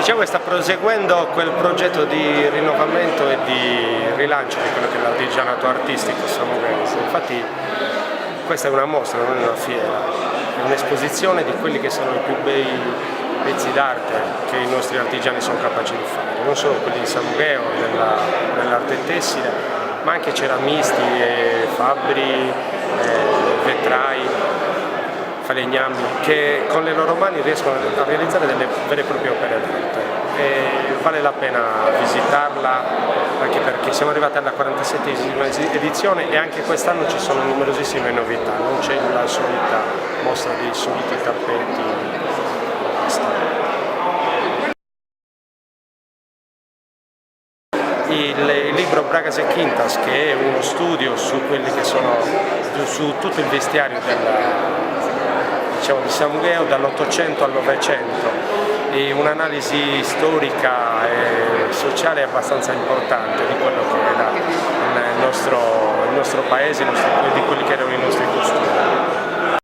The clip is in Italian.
Diciamo che sta proseguendo quel progetto di rinnovamento e di rilancio di quello che è l'artigianato artistico samughese. Infatti questa è una mostra, non è una fiera, è un'esposizione di quelli che sono i più bei pezzi d'arte che i nostri artigiani sono capaci di fare, non solo quelli di Samugheo, nell'arte tessile, ma anche ceramisti, fabbri, vetrai, falegnami, che con le loro mani riescono a realizzare delle vere e proprie opere d'arte. Vale la pena visitarla, anche perché siamo arrivati alla 47esima edizione e anche quest'anno ci sono numerosissime novità, non c'è la solita mostra dei soliti tappeti. Il libro Bragas e Quintas, che è uno studio su quelli che sono su tutto il vestiario di Samugheo dall'800 al 900, e un'analisi storica e sociale abbastanza importante di quello che era il nostro paese, di quelli che erano i nostri costumi.